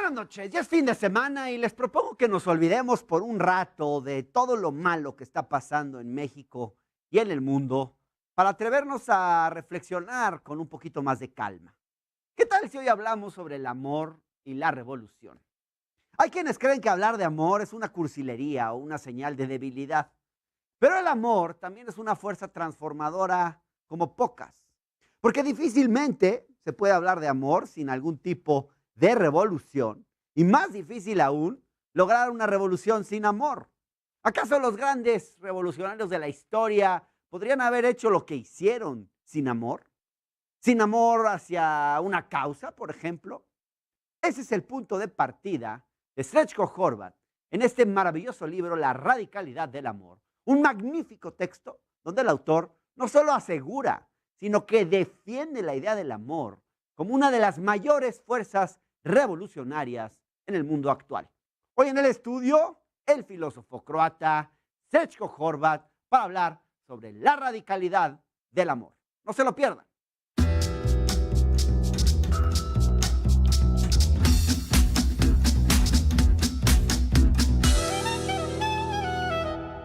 Buenas noches, ya es fin de semana y les propongo que nos olvidemos por un rato de todo lo malo que está pasando en México y en el mundo para atrevernos a reflexionar con un poquito más de calma. ¿Qué tal si hoy hablamos sobre el amor y la revolución? Hay quienes creen que hablar de amor es una cursilería o una señal de debilidad, pero el amor también es una fuerza transformadora como pocas, porque difícilmente se puede hablar de amor sin algún tipo de revolución, y más difícil aún, lograr una revolución sin amor. ¿Acaso los grandes revolucionarios de la historia podrían haber hecho lo que hicieron sin amor? ¿Sin amor hacia una causa, por ejemplo? Ese es el punto de partida de SRÉCKO HORVAT en este maravilloso libro La radicalidad del amor, un magnífico texto donde el autor no solo asegura, sino que defiende la idea del amor como una de las mayores fuerzas revolucionarias en el mundo actual. Hoy en el estudio, el filósofo croata SRÉCKO HORVAT para hablar sobre la radicalidad del amor. No se lo pierdan.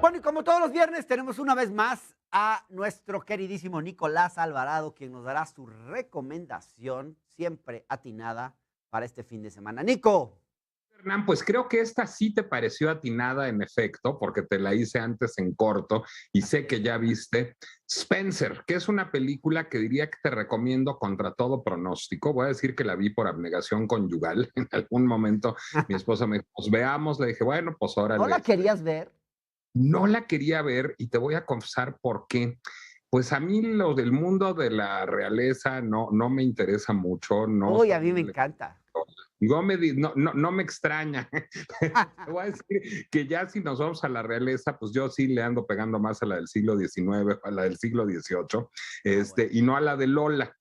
Bueno, y como todos los viernes, tenemos una vez más a nuestro queridísimo Nicolás Alvarado, quien nos dará su recomendación siempre atinada para este fin de semana. Nico. Hernán, pues creo que esta sí te pareció atinada en efecto, porque te la hice antes en corto y sé que ya viste Spencer, que es una película que diría que te recomiendo contra todo pronóstico. Voy a decir que la vi por abnegación conyugal. En algún momento mi esposa me dijo, pues veamos, le dije, bueno, pues ahora ¿No la querías ver? No la quería ver y te voy a confesar por qué. Pues a mí lo del mundo de la realeza no me interesa mucho. No Uy, a soy mí me un encanta. no me extraña. Te voy a decir que ya si nos vamos a la realeza, pues yo sí le ando pegando más a la del siglo XIX, a la del siglo XVIII, Bueno. y no a la de Lola.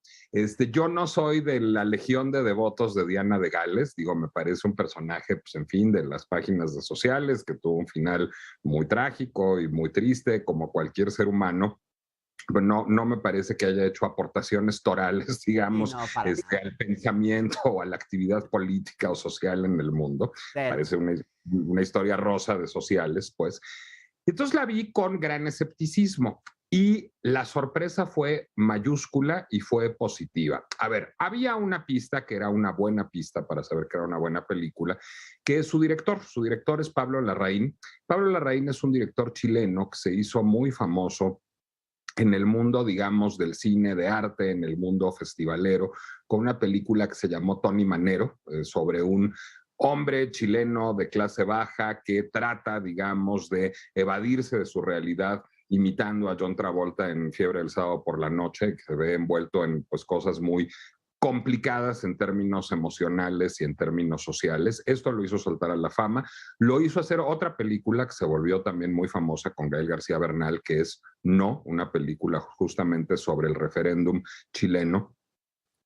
Yo no soy de la legión de devotos de Diana de Gales, digo, me parece un personaje, pues en fin, de las páginas de sociales, que tuvo un final muy trágico y muy triste, como cualquier ser humano. No me parece que haya hecho aportaciones torales, Sí, digamos, no, para nada. al pensamiento o a la actividad política o social en el mundo. Cero. Parece una historia rosa de sociales, pues. Entonces la vi con gran escepticismo y la sorpresa fue mayúscula y fue positiva. A ver, había una pista que era una buena pista para saber que era una buena película, que es su director. Su director es Pablo Larraín. Pablo Larraín es un director chileno que se hizo muy famoso en el mundo, digamos, del cine, de arte, en el mundo festivalero, con una película que se llamó Tony Manero, sobre un hombre chileno de clase baja que trata, digamos, de evadirse de su realidad imitando a John Travolta en Fiebre del Sábado por la Noche, que se ve envuelto en pues, cosas muy complicadas en términos emocionales y en términos sociales. Esto lo hizo saltar a la fama. Lo hizo hacer otra película que se volvió también muy famosa con Gael García Bernal, que es No, una película justamente sobre el referéndum chileno,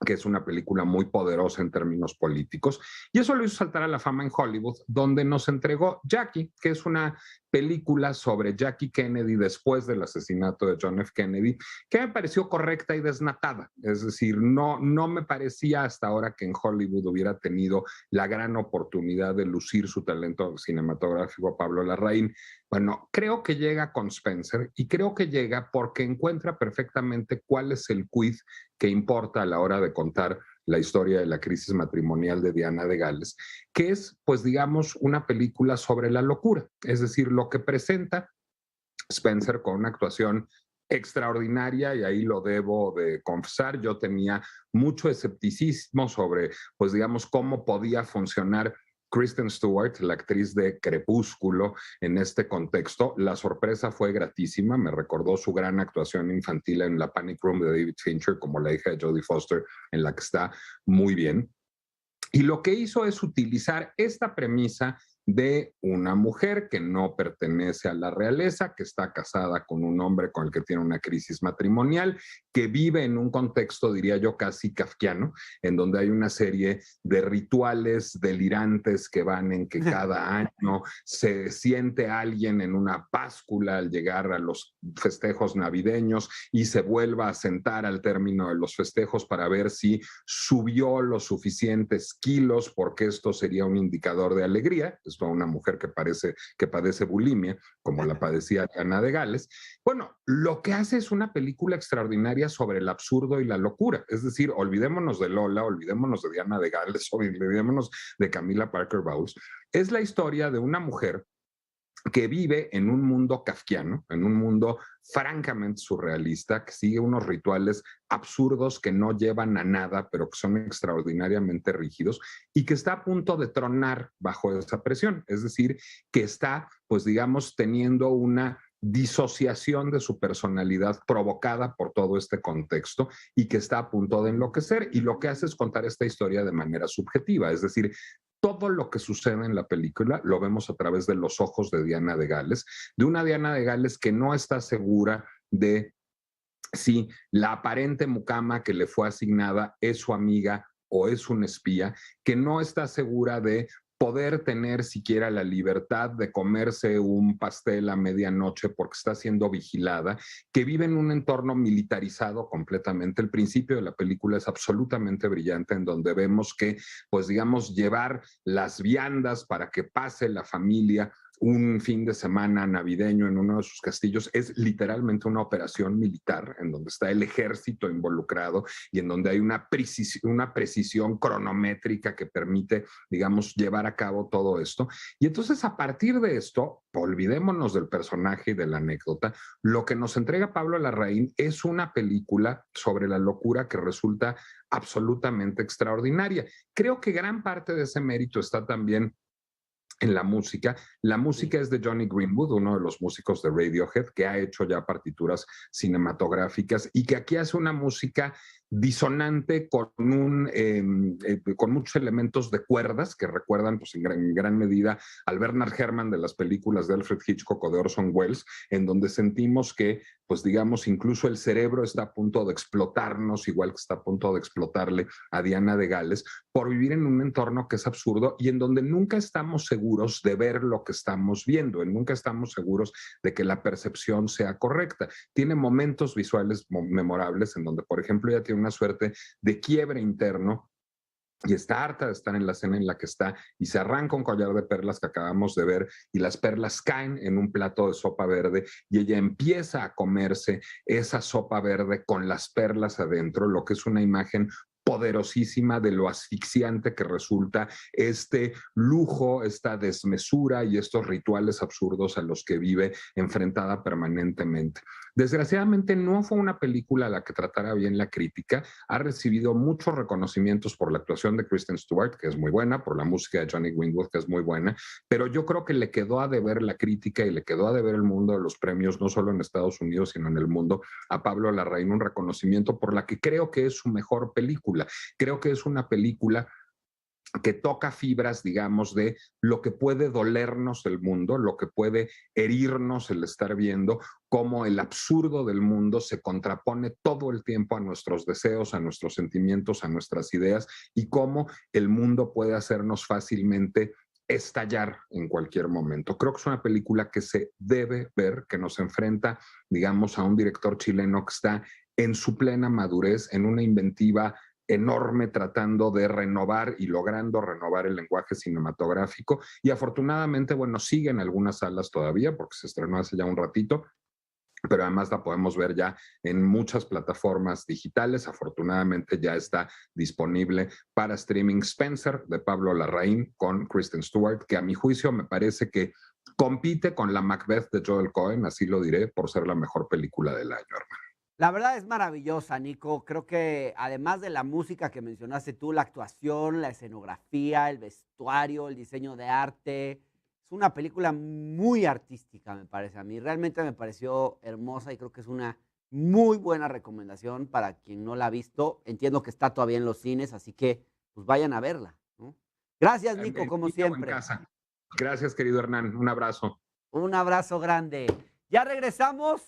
que es una película muy poderosa en términos políticos. Y eso lo hizo saltar a la fama en Hollywood, donde nos entregó Jackie, que es una película sobre Jackie Kennedy después del asesinato de John F. Kennedy, que me pareció correcta y desnatada. Es decir, no me parecía hasta ahora que en Hollywood hubiera tenido la gran oportunidad de lucir su talento cinematográfico Pablo Larraín. Bueno, creo que llega con Spencer y creo que llega porque encuentra perfectamente cuál es el quid que importa a la hora de contar la historia de la crisis matrimonial de Diana de Gales, que es, pues digamos, una película sobre la locura, es decir, lo que presenta Spencer con una actuación extraordinaria, y ahí lo debo de confesar, yo tenía mucho escepticismo sobre, pues digamos, cómo podía funcionar Kristen Stewart, la actriz de Crepúsculo, en este contexto. La sorpresa fue gratísima, me recordó su gran actuación infantil en La Panic Room de David Fincher, como la hija de Jodie Foster, en la que está muy bien. Y lo que hizo es utilizar esta premisa de una mujer que no pertenece a la realeza, que está casada con un hombre con el que tiene una crisis matrimonial, que vive en un contexto, diría yo, casi kafkiano, en donde hay una serie de rituales delirantes que van en que cada año se siente alguien en una báscula al llegar a los festejos navideños y se vuelva a sentar al término de los festejos para ver si subió los suficientes kilos, porque esto sería un indicador de alegría. Esto a una mujer que padece bulimia, como la padecía Ana de Gales. Bueno, lo que hace es una película extraordinaria sobre el absurdo y la locura. Es decir, olvidémonos de Lola, olvidémonos de Diana de Gales, olvidémonos de Camila Parker Bowles. Es la historia de una mujer que vive en un mundo kafkiano, en un mundo francamente surrealista, que sigue unos rituales absurdos que no llevan a nada, pero que son extraordinariamente rígidos, y que está a punto de tronar bajo esa presión. Es decir, que está, pues digamos, teniendo una disociación de su personalidad provocada por todo este contexto y que está a punto de enloquecer, y lo que hace es contar esta historia de manera subjetiva, es decir, todo lo que sucede en la película lo vemos a través de los ojos de Diana de Gales, de una Diana de Gales que no está segura de si la aparente mucama que le fue asignada es su amiga o es un espía, que no está segura de poder tener siquiera la libertad de comerse un pastel a medianoche porque está siendo vigilada, que vive en un entorno militarizado completamente. El principio de la película es absolutamente brillante, en donde vemos que, pues digamos, llevar las viandas para que pase la familia un fin de semana navideño en uno de sus castillos es literalmente una operación militar en donde está el ejército involucrado y en donde hay una precisión cronométrica que permite, digamos, llevar a cabo todo esto. Y entonces, a partir de esto, olvidémonos del personaje y de la anécdota, lo que nos entrega Pablo Larraín es una película sobre la locura que resulta absolutamente extraordinaria. Creo que gran parte de ese mérito está también en la música. La música es de Johnny Greenwood, uno de los músicos de Radiohead, que ha hecho ya partituras cinematográficas y que aquí hace una música disonante con muchos elementos de cuerdas que recuerdan pues, en gran medida al Bernard Herrmann de las películas de Alfred Hitchcock o de Orson Welles, en donde sentimos que, pues digamos, incluso el cerebro está a punto de explotarnos, igual que está a punto de explotarle a Diana de Gales, por vivir en un entorno que es absurdo y en donde nunca estamos seguros de ver lo que estamos viendo, nunca estamos seguros de que la percepción sea correcta. Tiene momentos visuales memorables en donde, por ejemplo, ella tiene una suerte de quiebre interno y está harta de estar en la escena en la que está y se arranca un collar de perlas que acabamos de ver y las perlas caen en un plato de sopa verde y ella empieza a comerse esa sopa verde con las perlas adentro, lo que es una imagen poderosísima de lo asfixiante que resulta este lujo, esta desmesura y estos rituales absurdos a los que vive enfrentada permanentemente. Desgraciadamente no fue una película a la que tratara bien la crítica, ha recibido muchos reconocimientos por la actuación de Kristen Stewart, que es muy buena, por la música de Johnny Greenwood, que es muy buena, pero yo creo que le quedó a deber la crítica y le quedó a deber el mundo de los premios, no solo en Estados Unidos, sino en el mundo, a Pablo Larraín un reconocimiento por la que creo que es su mejor película. Creo que es una película que toca fibras, digamos, de lo que puede dolernos el mundo, lo que puede herirnos el estar viendo cómo el absurdo del mundo se contrapone todo el tiempo a nuestros deseos, a nuestros sentimientos, a nuestras ideas, y cómo el mundo puede hacernos fácilmente estallar en cualquier momento. Creo que es una película que se debe ver, que nos enfrenta, digamos, a un director chileno que está en su plena madurez, en una inventiva enorme tratando de renovar y logrando renovar el lenguaje cinematográfico y afortunadamente, bueno, sigue en algunas salas todavía porque se estrenó hace ya un ratito, pero además la podemos ver ya en muchas plataformas digitales. Afortunadamente ya está disponible para streaming. Spencer, de Pablo Larraín, con Kristen Stewart, que a mi juicio me parece que compite con la Macbeth de Joel Cohen, así lo diré, por ser la mejor película del año, hermano. La verdad es maravillosa, Nico. Creo que además de la música que mencionaste tú, la actuación, la escenografía, el vestuario, el diseño de arte, es una película muy artística, me parece a mí. Realmente me pareció hermosa y creo que es una muy buena recomendación para quien no la ha visto. Entiendo que está todavía en los cines, así que pues vayan a verla, ¿no? Gracias, Nico, como Línea o en siempre. casa. Gracias, querido Hernán. Un abrazo. Un abrazo grande. Ya regresamos,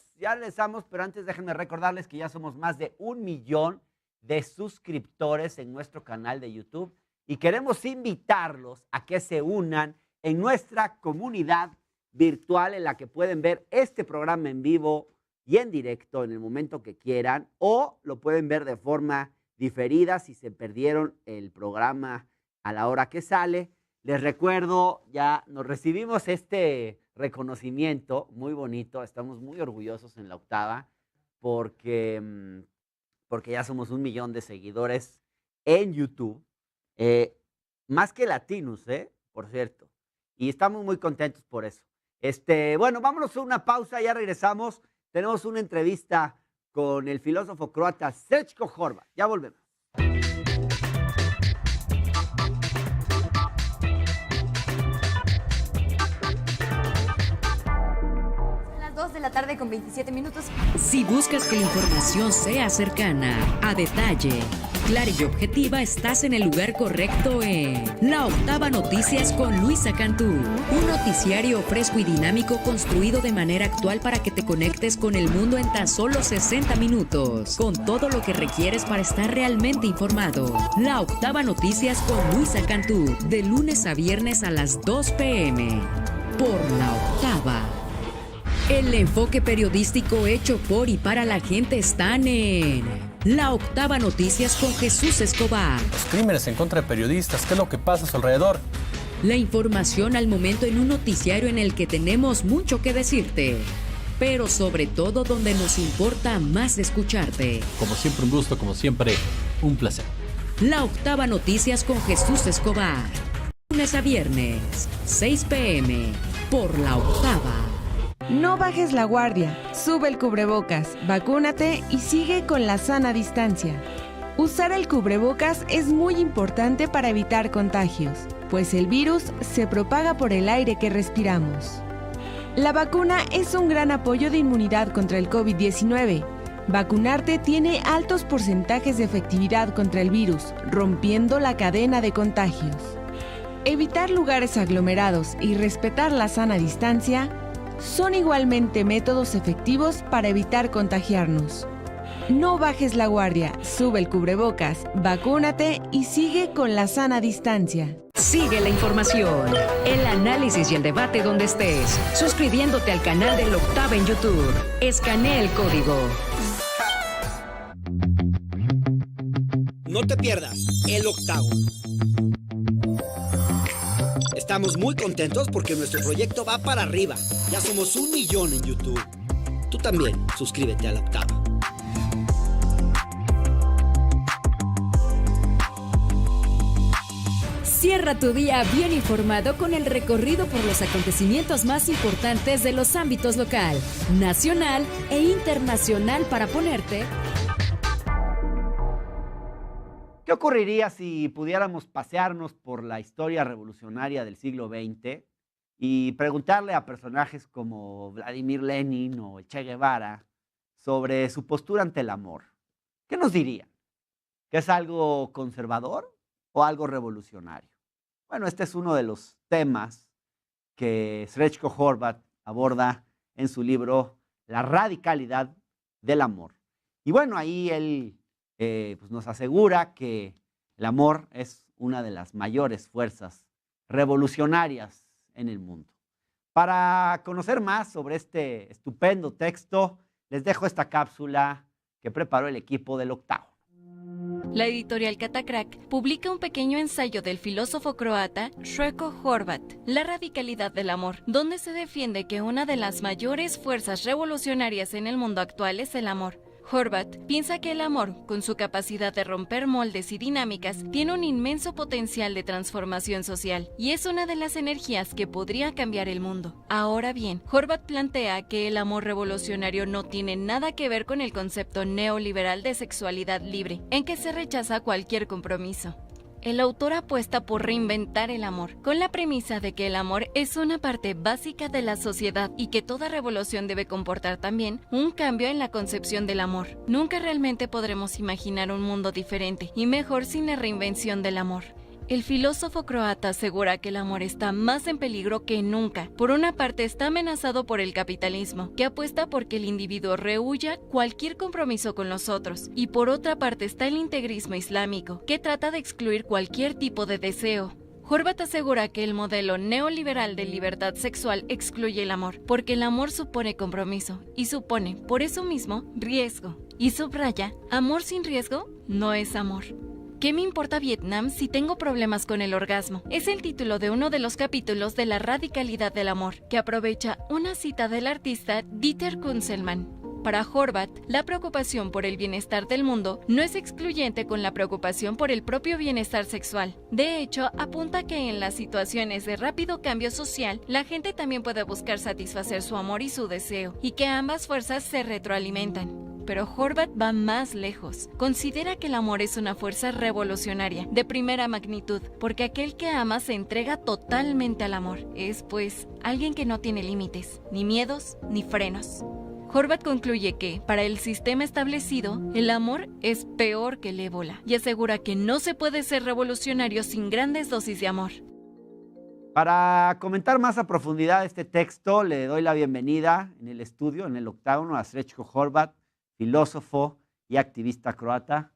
pero antes déjenme recordarles que ya somos más de 1 millón de suscriptores en nuestro canal de YouTube y queremos invitarlos a que se unan en nuestra comunidad virtual en la que pueden ver este programa en vivo y en directo en el momento que quieran, o lo pueden ver de forma diferida si se perdieron el programa a la hora que sale. Les recuerdo, ya nos recibimos este reconocimiento muy bonito, estamos muy orgullosos en la Octava porque ya somos 1 millón de seguidores en YouTube, más que latinos, por cierto, y estamos muy contentos por eso. Bueno, vámonos a una pausa, ya regresamos. Tenemos una entrevista con el filósofo croata SRÉCKO HORVAT. Ya volvemos. De la tarde con 27 minutos. Si buscas que la información sea cercana, a detalle, clara y objetiva, estás en el lugar correcto en La Octava Noticias con Luisa Cantú. Un noticiario fresco y dinámico construido de manera actual para que te conectes con el mundo en tan solo 60 minutos, con todo lo que requieres para estar realmente informado. La Octava Noticias con Luisa Cantú, de lunes a viernes a las 2 p.m. por La Octava. El enfoque periodístico hecho por y para la gente están en La Octava Noticias con Jesús Escobar. Los crímenes en contra de periodistas, ¿qué es lo que pasa a su alrededor? La información al momento en un noticiario en el que tenemos mucho que decirte, pero sobre todo donde nos importa más escucharte. Como siempre un gusto, como siempre un placer. La Octava Noticias con Jesús Escobar. Lunes a viernes, 6 p.m. por La Octava. No bajes la guardia, sube el cubrebocas, vacúnate y sigue con la sana distancia. Usar el cubrebocas es muy importante para evitar contagios, pues el virus se propaga por el aire que respiramos. La vacuna es un gran apoyo de inmunidad contra el COVID-19. Vacunarte tiene altos porcentajes de efectividad contra el virus, rompiendo la cadena de contagios. Evitar lugares aglomerados y respetar la sana distancia son igualmente métodos efectivos para evitar contagiarnos. No bajes la guardia, sube el cubrebocas, vacúnate y sigue con la sana distancia. Sigue la información, el análisis y el debate donde estés, suscribiéndote al canal de La Octava en YouTube. Escanea el código. No te pierdas el Octágono. Estamos muy contentos porque nuestro proyecto va para arriba. Ya somos 1 millón en YouTube. Tú también, suscríbete a La Octava. Cierra tu día bien informado con el recorrido por los acontecimientos más importantes de los ámbitos local, nacional e internacional para ponerte. ¿Qué ocurriría si pudiéramos pasearnos por la historia revolucionaria del siglo XX y preguntarle a personajes como Vladimir Lenin o Che Guevara sobre su postura ante el amor? ¿Qué nos dirían? ¿Que es algo conservador o algo revolucionario? Bueno, este es uno de los temas que SRÉCKO HORVAT aborda en su libro La radicalidad del amor. Y bueno, ahí él pues nos asegura que el amor es una de las mayores fuerzas revolucionarias en el mundo. Para conocer más sobre este estupendo texto, les dejo esta cápsula que preparó el equipo del Octavo. La editorial Catacrack publica un pequeño ensayo del filósofo croata SRÉCKO HORVAT, La radicalidad del amor, donde se defiende que una de las mayores fuerzas revolucionarias en el mundo actual es el amor. HORVAT piensa que el amor, con su capacidad de romper moldes y dinámicas, tiene un inmenso potencial de transformación social y es una de las energías que podría cambiar el mundo. Ahora bien, HORVAT plantea que el amor revolucionario no tiene nada que ver con el concepto neoliberal de sexualidad libre, en que se rechaza cualquier compromiso. El autor apuesta por reinventar el amor, con la premisa de que el amor es una parte básica de la sociedad y que toda revolución debe comportar también un cambio en la concepción del amor. Nunca realmente podremos imaginar un mundo diferente y mejor sin la reinvención del amor. El filósofo croata asegura que el amor está más en peligro que nunca. Por una parte, está amenazado por el capitalismo, que apuesta por que el individuo rehuya cualquier compromiso con los otros, y por otra parte está el integrismo islámico, que trata de excluir cualquier tipo de deseo. HORVAT asegura que el modelo neoliberal de libertad sexual excluye el amor, porque el amor supone compromiso, y supone, por eso mismo, riesgo. Y subraya, amor sin riesgo no es amor. ¿Qué me importa Vietnam si tengo problemas con el orgasmo? Es el título de uno de los capítulos de La radicalidad del amor, que aprovecha una cita del artista Dieter Kunzelmann. Para HORVAT, la preocupación por el bienestar del mundo no es excluyente con la preocupación por el propio bienestar sexual. De hecho, apunta que en las situaciones de rápido cambio social, la gente también puede buscar satisfacer su amor y su deseo, y que ambas fuerzas se retroalimentan. Pero HORVAT va más lejos. Considera que el amor es una fuerza revolucionaria, de primera magnitud, porque aquel que ama se entrega totalmente al amor. Es, pues, alguien que no tiene límites, ni miedos, ni frenos. HORVAT concluye que, para el sistema establecido, el amor es peor que el ébola, y asegura que no se puede ser revolucionario sin grandes dosis de amor. Para comentar más a profundidad este texto, le doy la bienvenida en el estudio, en el octágono, a SRÉCKO HORVAT, filósofo y activista croata.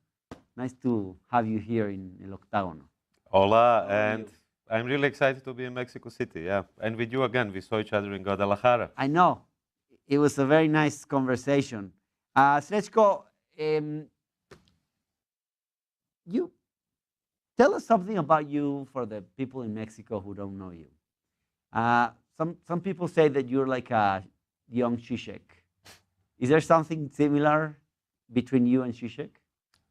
Nice to have you here in el octágono. Hola, and I'm really excited to be in Mexico City, yeah. And with you again, we saw each other in Guadalajara. I know. It was a very nice conversation. SRÉCKO, you tell us something about you for the people in Mexico who don't know you. Some people say that you're like a young Zizek. Is there something similar between you and Zizek?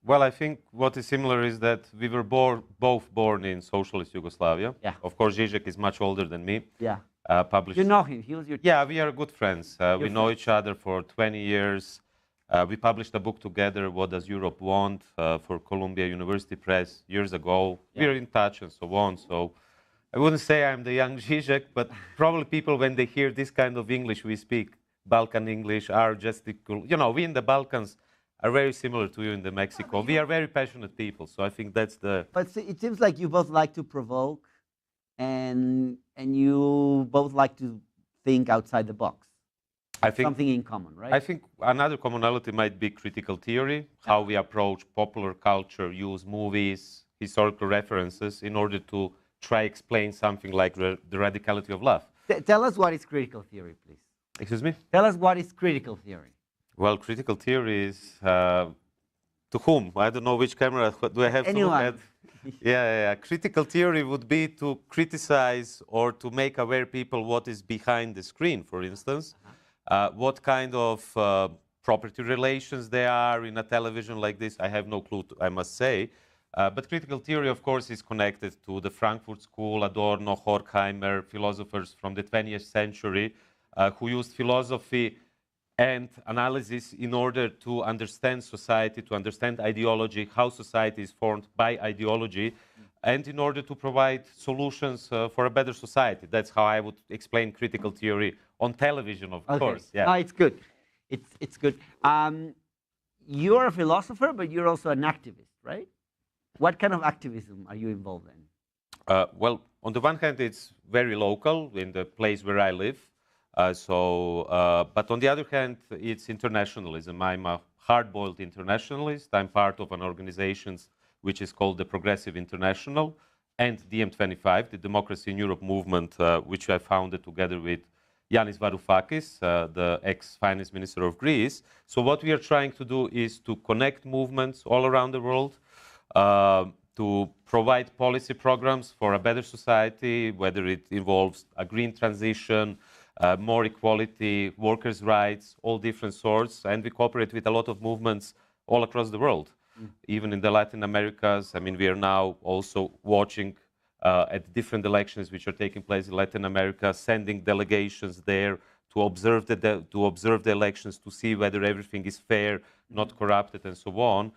Well, I think what is similar is that we were both born in socialist Yugoslavia. Yeah. Of course, Zizek is much older than me. Yeah. Published. You know him. He was your. Yeah, we are good friends. We know each other for 20 years. We published a book together, What Does Europe Want, for Columbia University Press years ago. Yeah. We're in touch and so on. So I wouldn't say I'm the young Zizek, but probably people, when they hear this kind of English we speak, Balkan English, are gesticulate. You know, we in the Balkans are very similar to you in the Mexico. We are very passionate people, so I think that's the... But see, it seems like you both like to provoke, and you both like to think outside the box. I think something in common, right? I think another commonality might be critical theory, how we approach popular culture, use movies, historical references in order to try explain something like the radicality of love. Tell us what is critical theory, please. Excuse me? Tell us what is critical theory. Well, critical theory is to whom? I don't know which camera do I have Anyone. to look at. Yeah. Critical theory would be to criticize or to make aware people what is behind the screen, for instance. What kind of property relations there are in a television like this, I have no clue, I must say. But critical theory, of course, is connected to the Frankfurt School, Adorno, Horkheimer, philosophers from the 20th century who used philosophy and analysis in order to understand society, to understand ideology, how society is formed by ideology, and in order to provide solutions for a better society. That's how I would explain critical theory on television, of course. Yeah. No, it's good. It's good. You're a philosopher, but you're also an activist, right? What kind of activism are you involved in? Well, on the one hand, it's very local in the place where I live. But on the other hand, it's internationalism. I'm a hard-boiled internationalist. I'm part of an organization which is called the Progressive International, and DiEM25, the Democracy in Europe movement, which I founded together with Yanis Varoufakis, the ex-finance minister of Greece. So what we are trying to do is to connect movements all around the world, to provide policy programs for a better society, whether it involves a green transition, more equality, workers' rights, all different sorts. And we cooperate with a lot of movements all across the world, even in the Latin Americas. I mean, we are now also watching at different elections which are taking place in Latin America, sending delegations there to observe the elections, to see whether everything is fair, not corrupted, and so on.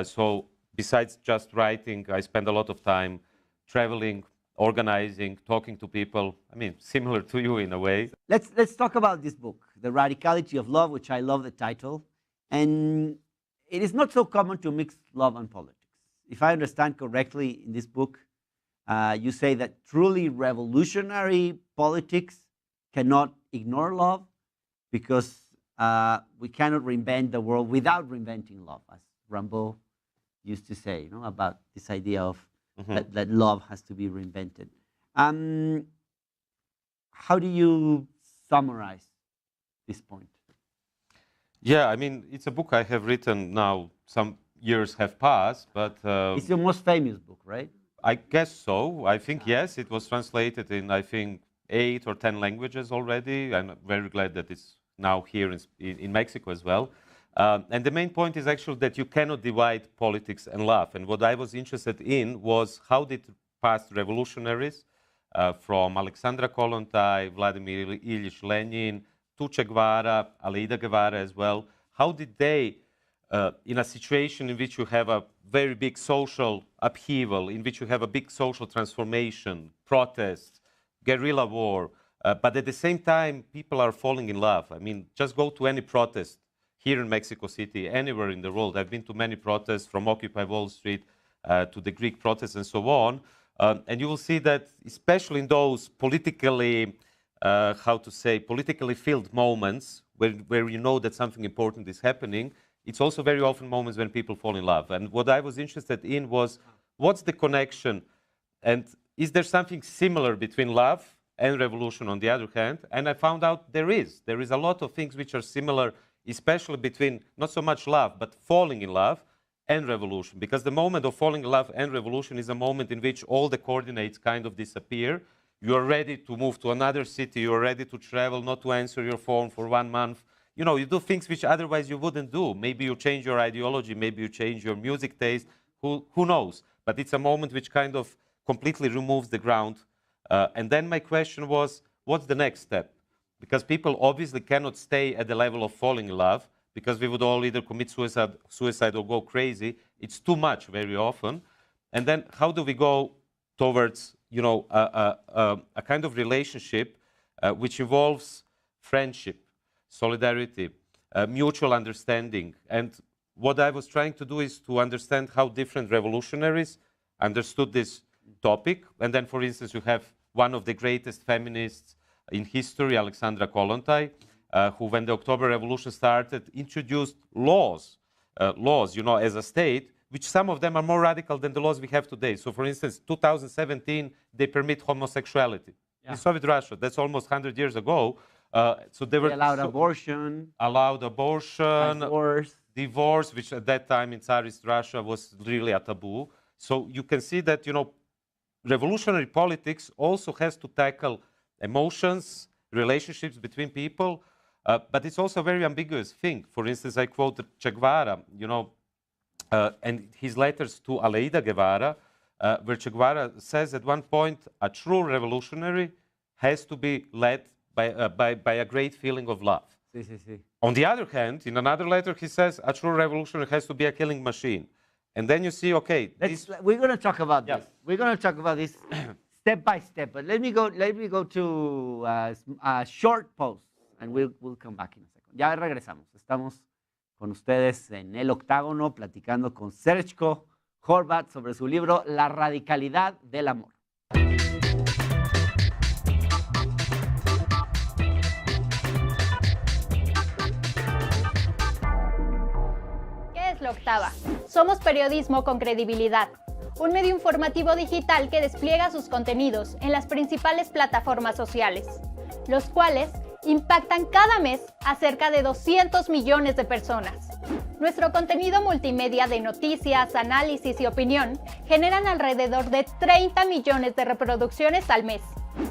So besides just writing, I spend a lot of time traveling, organizing, talking to people. I mean, similar to you in a way. Let's talk about this book, The Radicality of Love, which I love the title. And it is not so common to mix love and politics. If I understand correctly, in this book, You say that truly revolutionary politics cannot ignore love because we cannot reinvent the world without reinventing love, as Rimbaud used to say, about this idea of that love has to be reinvented. How do you summarize this point? Yeah, I mean, it's a book I have written now. Some years have passed, but... it's your most famous book, right? I guess so. I think, yes, it was translated in, I think, 8 or 10 languages already. I'm very glad that it's now here in Mexico as well. And the main point is actually that you cannot divide politics and love. And what I was interested in was how did past revolutionaries, from Alexandra Kollontai, Vladimir Ilyich Lenin, to Che Guevara, Aleida Guevara as well, how did they, in a situation in which you have a very big social upheaval, in which you have a big social transformation, protests, guerrilla war, but at the same time, people are falling in love. I mean, just go to any protest here in Mexico City, anywhere in the world. I've been to many protests, from Occupy Wall Street to the Greek protests and so on. And you will see that, especially in those politically, politically filled moments where you know that something important is happening, it's also very often moments when people fall in love. And what I was interested in was, what's the connection? And is there something similar between love and revolution on the other hand? And I found out there is. There is a lot of things which are similar, especially between not so much love, but falling in love and revolution. Because the moment of falling in love and revolution is a moment in which all the coordinates kind of disappear. You are ready to move to another city. You are ready to travel, not to answer your phone for 1 month. You do things which otherwise you wouldn't do. Maybe you change your ideology. Maybe you change your music taste. Who knows? But it's a moment which kind of completely removes the ground. And then my question was, what's the next step? Because people obviously cannot stay at the level of falling in love, because we would all either commit suicide or go crazy. It's too much very often. And then how do we go towards a kind of relationship which involves friendship, solidarity, mutual understanding? And what I was trying to do is to understand how different revolutionaries understood this topic. And then, for instance, you have one of the greatest feminists in history, Alexandra Kollontai, who, when the October Revolution started, introduced laws, as a state, which some of them are more radical than the laws we have today. So, for instance, 2017, they permit homosexuality. Yeah. In Soviet Russia, that's almost 100 years ago. So they allowed abortion. Divorce, which at that time in Tsarist Russia was really a taboo. So you can see that, revolutionary politics also has to tackle emotions, relationships between people, but it's also a very ambiguous thing. For instance, I quote Che Guevara, and his letters to Aleida Guevara, where Che Guevara says at one point, a true revolutionary has to be led by a great feeling of love. On the other hand, in another letter, he says a true revolutionary has to be a killing machine. And then you see, okay, we're going to talk about this. We're going to talk about this step by step. But let me go to a short pause, and we'll come back in a second. Ya regresamos. Estamos con ustedes en el Octágono platicando con SRÉCKO, HORVAT, sobre su libro La radicalidad del amor. ¿Qué es la Octava? Somos periodismo con credibilidad, un medio informativo digital que despliega sus contenidos en las principales plataformas sociales, los cuales impactan cada mes a cerca de 200 millones de personas. Nuestro contenido multimedia de noticias, análisis y opinión generan alrededor de 30 millones de reproducciones al mes.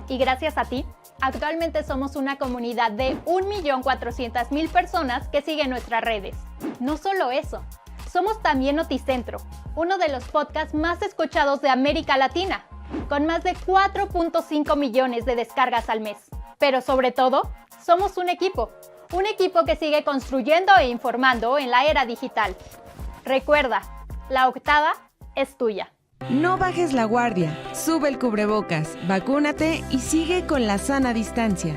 Y gracias a ti, actualmente somos una comunidad de 1.400.000 personas que siguen nuestras redes. No solo eso, somos también Noticentro, uno de los podcasts más escuchados de América Latina, con más de 4.5 millones de descargas al mes. Pero sobre todo, somos un equipo que sigue construyendo e informando en la era digital. Recuerda, la Octava es tuya. No bajes la guardia, sube el cubrebocas, vacúnate y sigue con la sana distancia.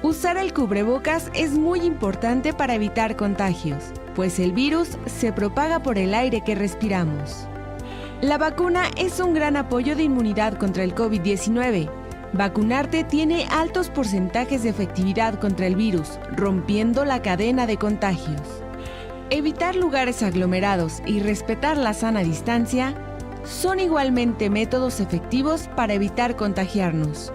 Usar el cubrebocas es muy importante para evitar contagios, pues el virus se propaga por el aire que respiramos. La vacuna es un gran apoyo de inmunidad contra el COVID-19. Vacunarte tiene altos porcentajes de efectividad contra el virus, rompiendo la cadena de contagios. Evitar lugares aglomerados y respetar la sana distancia son igualmente métodos efectivos para evitar contagiarnos.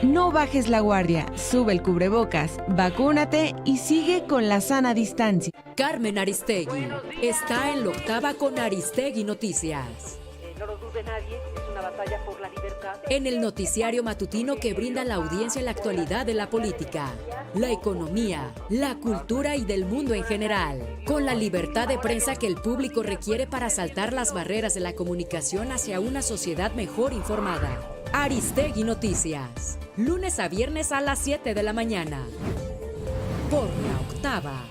No bajes la guardia, sube el cubrebocas, vacúnate y sigue con la sana distancia. Carmen Aristegui está en la Octava con Aristegui Noticias. No lo dude nadie, es una batalla por la libertad. En el noticiario matutino que brinda a la audiencia la actualidad de la política, la economía, la cultura y del mundo en general, con la libertad de prensa que el público requiere para saltar las barreras de la comunicación hacia una sociedad mejor informada. Aristegui Noticias, lunes a viernes a las 7 de la mañana, por la Octava.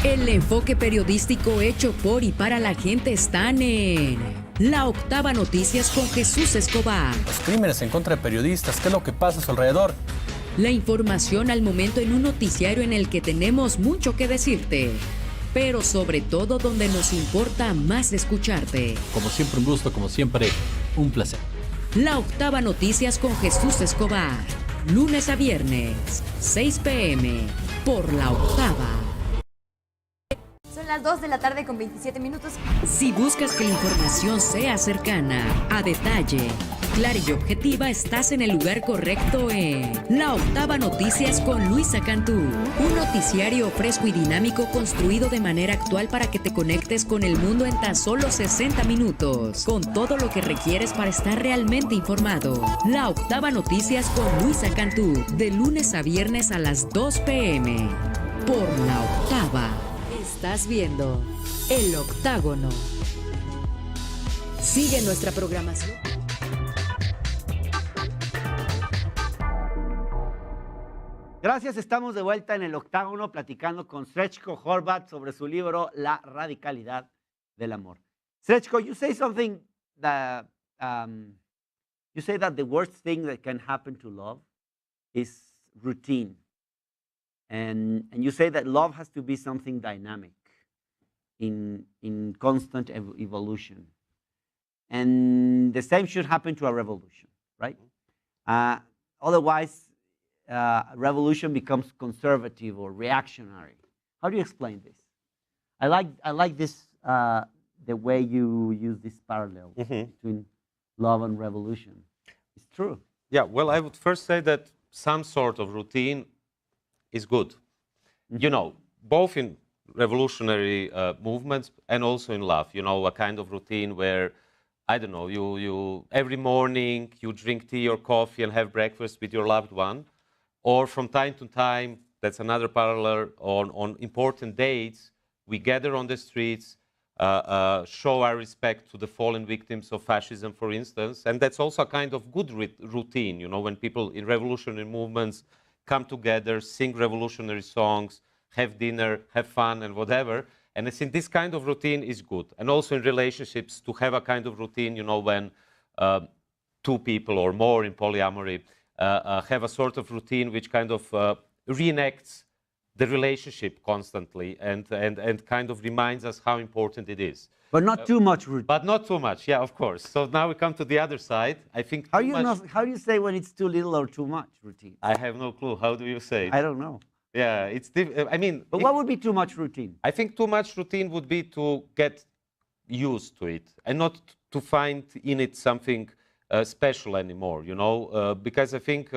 El enfoque periodístico hecho por y para la gente están en La Octava Noticias con Jesús Escobar. Los crímenes en contra de periodistas, ¿qué es lo que pasa a su alrededor? La información al momento en un noticiario en el que tenemos mucho que decirte, pero sobre todo donde nos importa más escucharte. Como siempre un gusto, como siempre un placer. La Octava Noticias con Jesús Escobar, lunes a viernes, 6 p.m. por La Octava. Son las 2 de la tarde con 27 minutos. Si buscas que la información sea cercana, a detalle, clara y objetiva, estás en el lugar correcto en La Octava Noticias con Luisa Cantú. Un noticiario fresco y dinámico construido de manera actual para que te conectes con el mundo en tan solo 60 minutos, con todo lo que requieres para estar realmente informado. La Octava Noticias con Luisa Cantú, de lunes a viernes a las 2 p.m. por La Octava. Estás viendo El Octágono. Sigue nuestra programación. Gracias, estamos de vuelta en el Octágono platicando con SRÉCKO HORVAT sobre su libro La radicalidad del amor. SRÉCKO, you say something that you say that the worst thing that can happen to love is routine. And you say that love has to be something dynamic, in constant evolution. And the same should happen to a revolution, right? Otherwise, revolution becomes conservative or reactionary. How do you explain this? I like this, the way you use this parallel between love and revolution. It's true. Yeah, well, I would first say that some sort of routine is good. You know, both in revolutionary movements and also in love, you know, a kind of routine where, I don't know, you every morning you drink tea or coffee and have breakfast with your loved one, or from time to time, that's another parallel, on important dates, we gather on the streets, show our respect to the fallen victims of fascism, for instance, and that's also a kind of good routine, you know, when people in revolutionary movements come together, sing revolutionary songs, have dinner, have fun, and whatever. And I think this kind of routine is good. And also in relationships, to have a kind of routine, you know, when two people or more in polyamory have a sort of routine which kind of reenacts the relationship constantly and kind of reminds us how important it is. But not too much routine. But not too much, yeah, of course. So now we come to the other side. I think how do you say when it's too little or too much routine? I have no clue. How do you say it? I don't know. Yeah, it's I mean. But what would be too much routine? I think too much routine would be to get used to it and not to find in it something special anymore, you know, because I think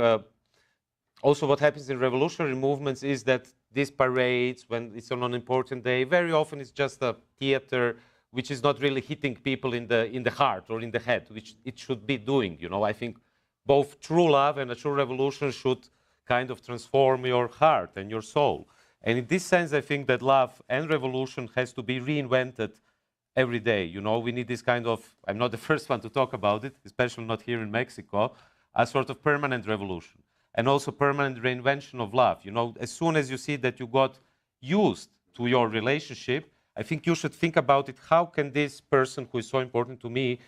also what happens in revolutionary movements is that these parades, when it's on an important day, very often it's just a theater which is not really hitting people in the heart or in the head, which it should be doing, you know. I think both true love and a true revolution should kind of transform your heart and your soul. And in this sense, I think that love and revolution has to be reinvented every day. You know, we need this kind of, I'm not the first one to talk about it, especially not here in Mexico, a sort of permanent revolution. And also permanent reinvention of love. You know, as soon as you see that you got used to your relationship, I think you should think about it. How can this person who is so important to me,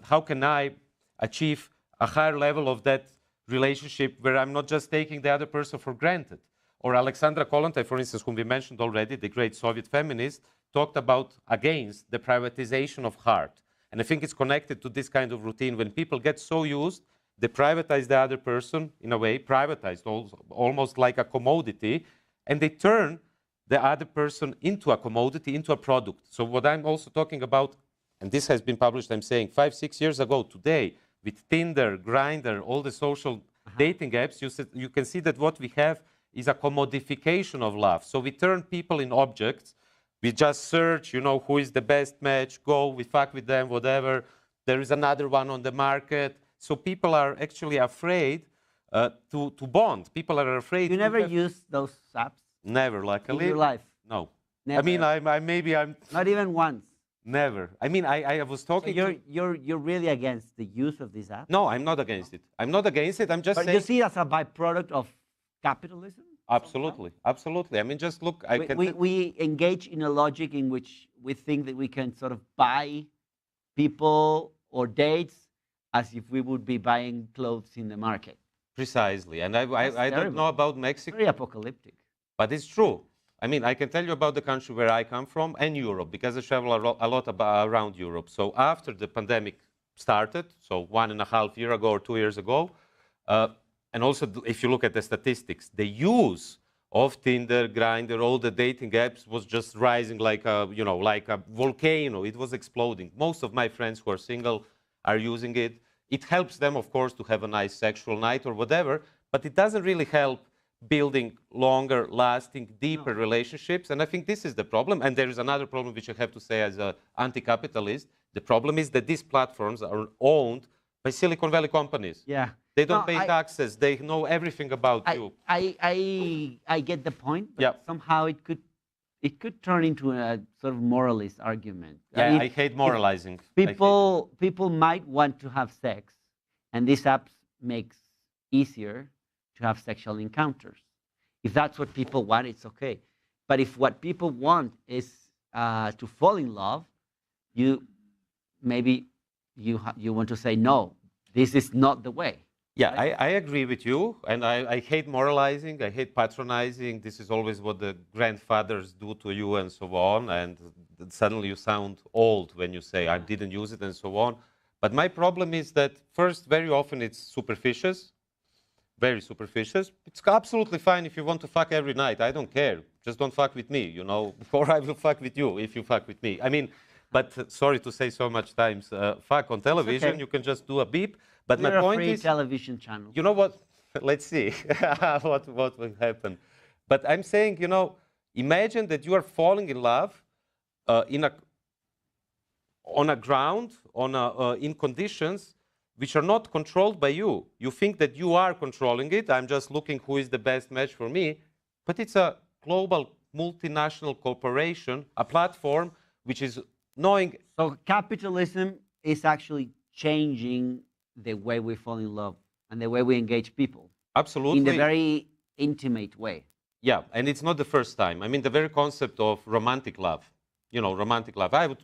how can I achieve a higher level of that relationship where I'm not just taking the other person for granted? Or Alexandra Kollontai, for instance, whom we mentioned already, the great Soviet feminist, talked about against the privatization of heart. And I think it's connected to this kind of routine. When people get so used, they privatize the other person, in a way, privatized, almost like a commodity, and they turn the other person into a commodity, into a product. So what I'm also talking about, and this has been published, I'm saying, 5-6 years ago, today, with Tinder, Grindr, all the social dating apps, you can see that what we have is a commodification of love. So we turn people in objects. We just search, who is the best match, go, we fuck with them, whatever. There is another one on the market. So people are actually afraid to bond. People are afraid. You never use those apps? Never, luckily. In your life? No. Never. I mean, maybe I'm... Not even once? Never. I mean, I was talking so you're really against the use of these apps? No, I'm not against it. I'm not against it. I'm just saying... But you see it as a byproduct of capitalism? Absolutely. Absolutely. I mean, just look... We engage in a logic in which we think that we can sort of buy people or dates as if we would be buying clothes in the market. Precisely. And I don't know about Mexico. Very apocalyptic. But it's true. I mean, I can tell you about the country where I come from and Europe, because I travel a lot around Europe. So after the pandemic started, so 1.5 years ago or 2 years ago, and also if you look at the statistics, the use of Tinder, Grindr, all the dating apps was just rising like a, like a volcano. It was exploding. Most of my friends who are single are using it. It helps them, of course, to have a nice sexual night or whatever, but it doesn't really help building longer, lasting, deeper relationships. And I think this is the problem. And there is another problem which I have to say as an anti-capitalist. The problem is that these platforms are owned by Silicon Valley companies. Yeah. They don't pay taxes. They know everything about you. I get the point, but somehow it could turn into a sort of moralist argument. Yeah, I hate moralizing. People might want to have sex, and these apps makes easier to have sexual encounters. If that's what people want, it's okay. But if what people want is to fall in love, maybe you want to say, no, this is not the way. Yeah, right? I agree with you, and I hate moralizing, I hate patronizing. This is always what the grandfathers do to you and so on, and suddenly you sound old when you say, I didn't use it and so on. But my problem is that, first, very often it's superficious, very superficious. It's absolutely fine if you want to fuck every night. I don't care. Just don't fuck with me, or I will fuck with you if you fuck with me. I mean, but sorry to say so much times, fuck on television, okay. You can just do a beep. But my point is, television channel. You know what? Let's see what will happen. But I'm saying, imagine that you are falling in love in conditions which are not controlled by you. You think that you are controlling it. I'm just looking who is the best match for me. But it's a global multinational corporation, a platform which is knowing. So capitalism is actually changing the way we fall in love and the way we engage people. Absolutely. In a very intimate way. Yeah, and it's not the first time. I mean, the very concept of romantic love, romantic love. I would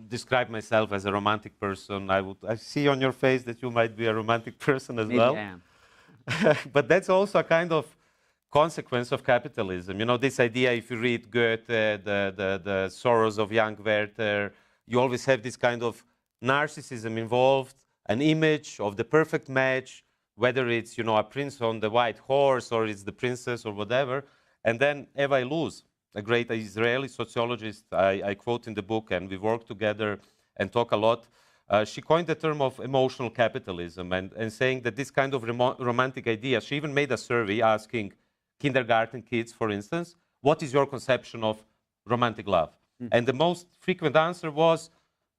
describe myself as a romantic person. I see on your face that you might be a romantic person as well. Maybe I am. But that's also a kind of consequence of capitalism. This idea, if you read Goethe, the Sorrows of Young Werther, you always have this kind of narcissism involved, an image of the perfect match, whether it's, a prince on the white horse or it's the princess or whatever. And then Eva Illouz, a great Israeli sociologist, I quote in the book, and we work together and talk a lot. She coined the term of emotional capitalism and saying that this kind of romantic idea, she even made a survey asking kindergarten kids, for instance, what is your conception of romantic love? Mm. And the most frequent answer was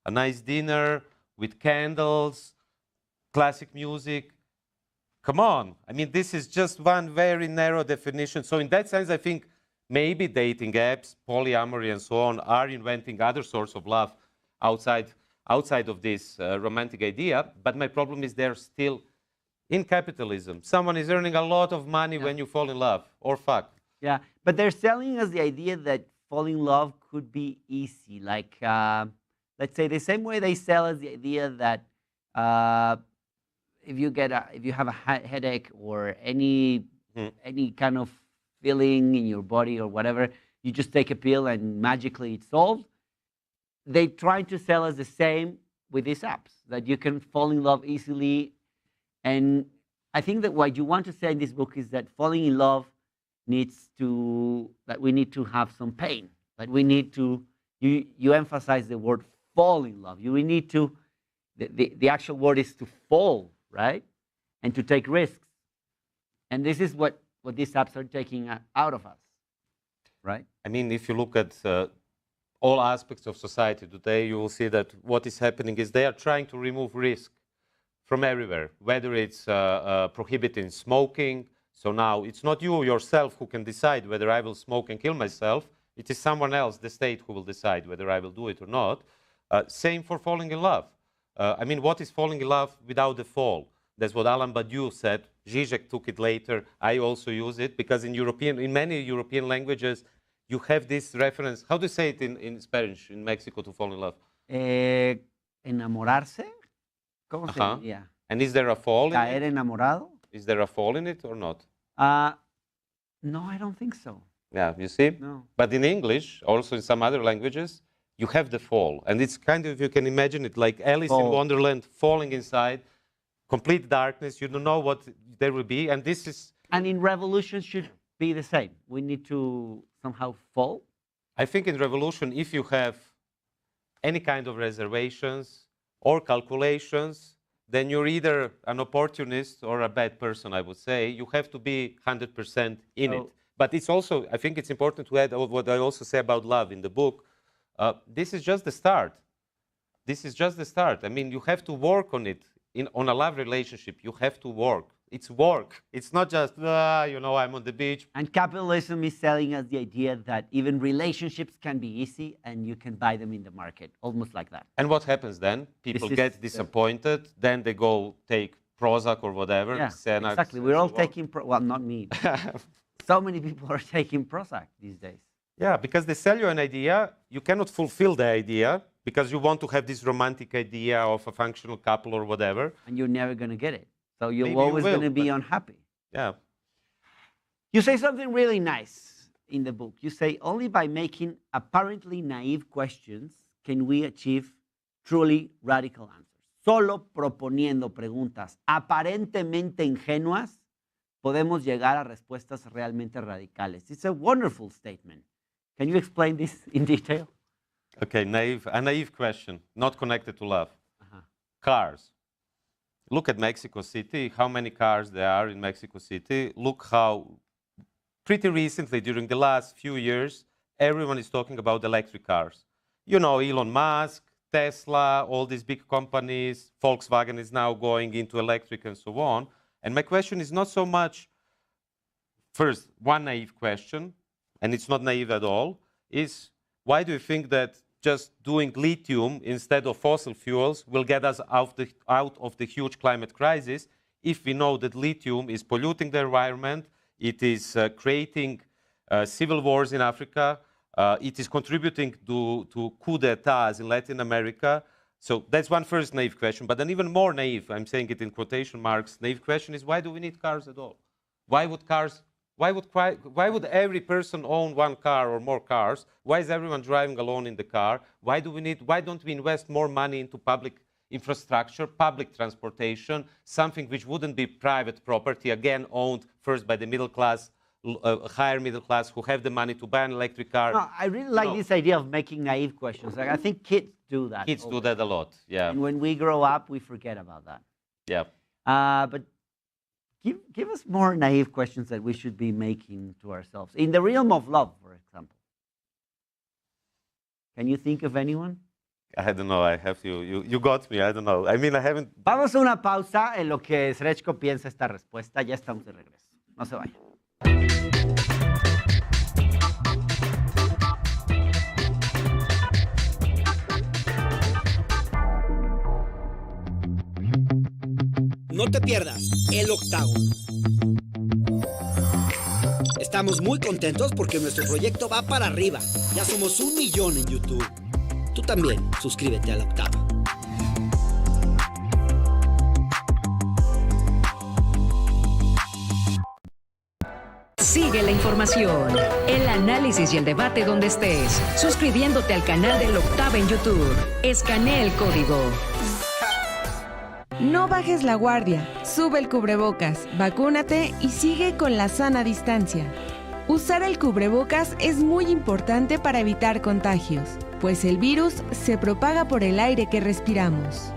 a nice dinner with candles, classic music. Come on. I mean, this is just one very narrow definition. So in that sense, I think maybe dating apps, polyamory and so on are inventing other sorts of love outside of this romantic idea. But my problem is they're still in capitalism. Someone is earning a lot of money when you fall in love or fuck. Yeah, but they're selling us the idea that falling in love could be easy. Like, let's say the same way they sell us the idea that if you have a headache or any kind of feeling in your body or whatever, you just take a pill and magically it's solved. They try to sell us the same with these apps, that you can fall in love easily. And I think that what you want to say in this book is that falling in love that we need to have some pain, that we need to, you emphasize the word fall in love. We need to, the actual word is to fall, right? And to take risks. And this is what these apps are taking out of us, right? I mean, if you look at all aspects of society today, you will see that what is happening is they are trying to remove risk from everywhere, whether it's prohibiting smoking. So now it's not you yourself who can decide whether I will smoke and kill myself. It is someone else, the state, who will decide whether I will do it or not. Same for falling in love. I mean, what is falling in love without the fall? That's what Alain Badiou said. Zizek took it later. I also use it because in many European languages, you have this reference. How do you say it in Spanish in Mexico to fall in love? Enamorarse. ¿Cómo se diría? And is there a fall in it? Caer enamorado. Is there a fall in it or not? No, I don't think so. Yeah, you see? No. But in English, also in some other languages, you have the fall. And it's kind of, you can imagine it like Alice in Wonderland falling inside, complete darkness. You don't know what there will be. And this is... And in revolution should be the same. We need to somehow fall. I think in revolution, if you have any kind of reservations or calculations, then you're either an opportunist or a bad person, I would say. You have to be 100% in it. But it's also, I think it's important to add what I also say about love in the book. This is just the start. This is just the start. I mean, you have to work on it. On a love relationship, you have to work. It's work. It's not just, you know, I'm on the beach. And capitalism is selling us the idea that even relationships can be easy and you can buy them in the market, almost like that. And what happens then? People get disappointed. Then they go take Prozac or whatever. Yeah, Xanax, exactly. We're all taking, well, not me. So many people are taking Prozac these days. Yeah, because they sell you an idea. You cannot fulfill the idea because you want to have this romantic idea of a functional couple or whatever. And you're never going to get it. So you're always going to be unhappy. Yeah. You say something really nice in the book. You say, only by making apparently naive questions can we achieve truly radical answers. Solo proponiendo preguntas aparentemente ingenuas podemos llegar a respuestas realmente radicales. It's a wonderful statement. Can you explain this in detail? Okay, a naive question, not connected to love. Cars. Look at Mexico City, how many cars there are in Mexico City. Look how, pretty recently, during the last few years, everyone is talking about electric cars. You know, Elon Musk, Tesla, all these big companies, Volkswagen is now going into electric and so on. And my question is not so much, first, one naive question, and it's not naive at all, is why do you think that just doing lithium instead of fossil fuels will get us out of the huge climate crisis if we know that lithium is polluting the environment, it is creating civil wars in Africa, it is contributing to coup d'etats in Latin America. So that's one first naive question. But an even more naive, I'm saying it in quotation marks, naive question is why do we need cars at all? Why would every person own one car or more cars? Why is everyone driving alone in the car? Why don't we invest more money into public infrastructure, public transportation, something which wouldn't be private property, again owned first by the middle class, higher middle class, who have the money to buy an electric car? No, I really like this idea of making naive questions. Like, I think kids do that. Kids do that a lot, yeah. And when we grow up, we forget about that. Yeah. But give us more naive questions that we should be making to ourselves. In the realm of love, for example. Can you think of anyone? I don't know, I have you got me, I don't know. I mean, I haven't... Vamos a una pausa en lo que SRÉCKO piensa esta respuesta. Ya estamos de regreso. No se vayan. No te pierdas el octavo. Estamos muy contentos porque nuestro proyecto va para arriba. Ya somos 1 millón en YouTube. Tú también, suscríbete a la Octava. Sigue Sigue la información, el análisis y el debate donde estés, suscribiéndote al canal del Octava en YouTube. Escanea el código. No bajes la guardia, sube el cubrebocas, vacúnate y sigue con la sana distancia. Usar el cubrebocas es muy importante para evitar contagios, pues el virus se propaga por el aire que respiramos.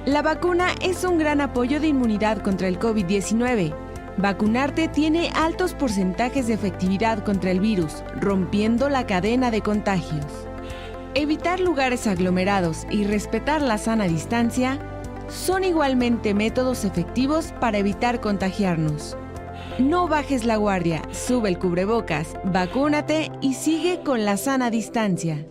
La vacuna es un gran apoyo de inmunidad contra el COVID-19. Vacunarte tiene altos porcentajes de efectividad contra el virus, rompiendo la cadena de contagios. Evitar lugares aglomerados y respetar la sana distancia son igualmente métodos efectivos para evitar contagiarnos. No bajes la guardia, sube el cubrebocas, vacúnate y sigue con la sana distancia.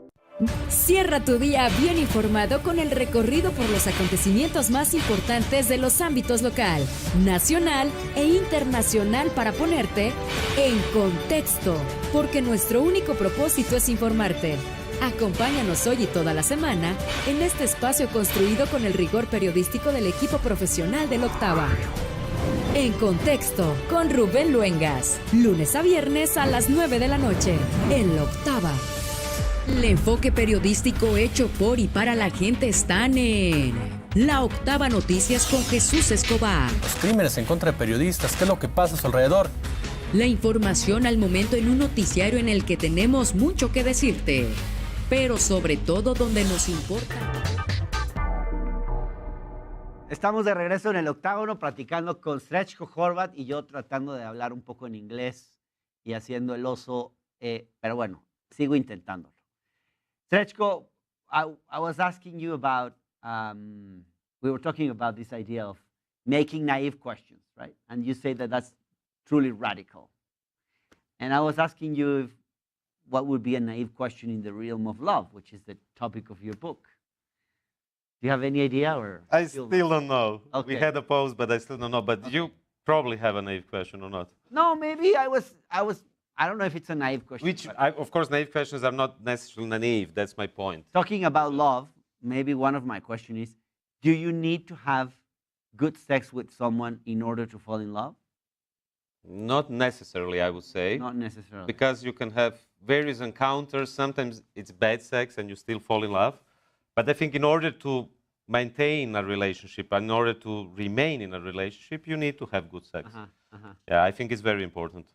Cierra tu día bien informado con el recorrido por los acontecimientos más importantes de los ámbitos local, nacional e internacional para ponerte en contexto, porque nuestro único propósito es informarte. Acompáñanos hoy y toda la semana en este espacio construido con el rigor periodístico del equipo profesional del Octava. En contexto, con Rubén Luengas, lunes a viernes a las 9 de la noche, en la Octava. El enfoque periodístico hecho por y para la gente están en La Octava Noticias con Jesús Escobar. Los crímenes en contra de periodistas, ¿qué es lo que pasa a su alrededor? La información al momento en un noticiario en el que tenemos mucho que decirte, pero sobre todo donde nos importa. Estamos de regreso en el octágono platicando con SRÉCKO, HORVAT y yo tratando de hablar un poco en inglés y haciendo el oso, pero bueno, sigo intentándolo. SRÉCKO, I was asking you about, we were talking about this idea of making naive questions, right? And you say that that's truly radical. And I was asking you if, what would be a naive question in the realm of love, which is the topic of your book. Do you have any idea? Or I still don't know. Okay. We had a pause, but I still don't know. But you probably have a naive question or not? No, maybe I don't know if it's a naive question. Of course, naive questions are not necessarily naive. That's my point. Talking about love, maybe one of my questions is, do you need to have good sex with someone in order to fall in love? Not necessarily, I would say. Not necessarily. Because you can have various encounters. Sometimes it's bad sex and you still fall in love. But I think in order to maintain a relationship, in order to remain in a relationship, you need to have good sex. Yeah, I think it's very important.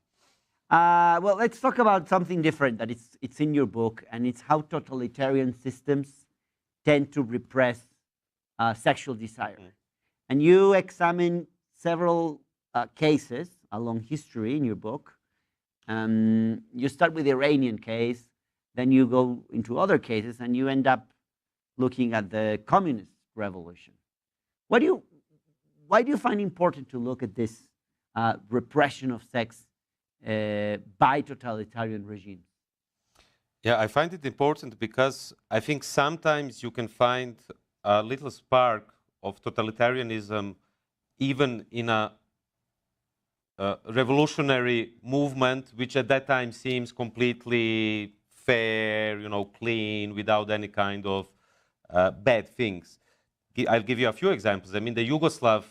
Well, let's talk about something different that it's in your book, and it's how totalitarian systems tend to repress sexual desire. And you examine several cases along history in your book. You start with the Iranian case, then you go into other cases, and you end up looking at the communist revolution. Why do you find important to look at this repression of sex by totalitarian regimes? Yeah, I find it important because I think sometimes you can find a little spark of totalitarianism even in a revolutionary movement, which at that time seems completely fair, clean, without any kind of bad things. I'll give you a few examples. I mean, the Yugoslav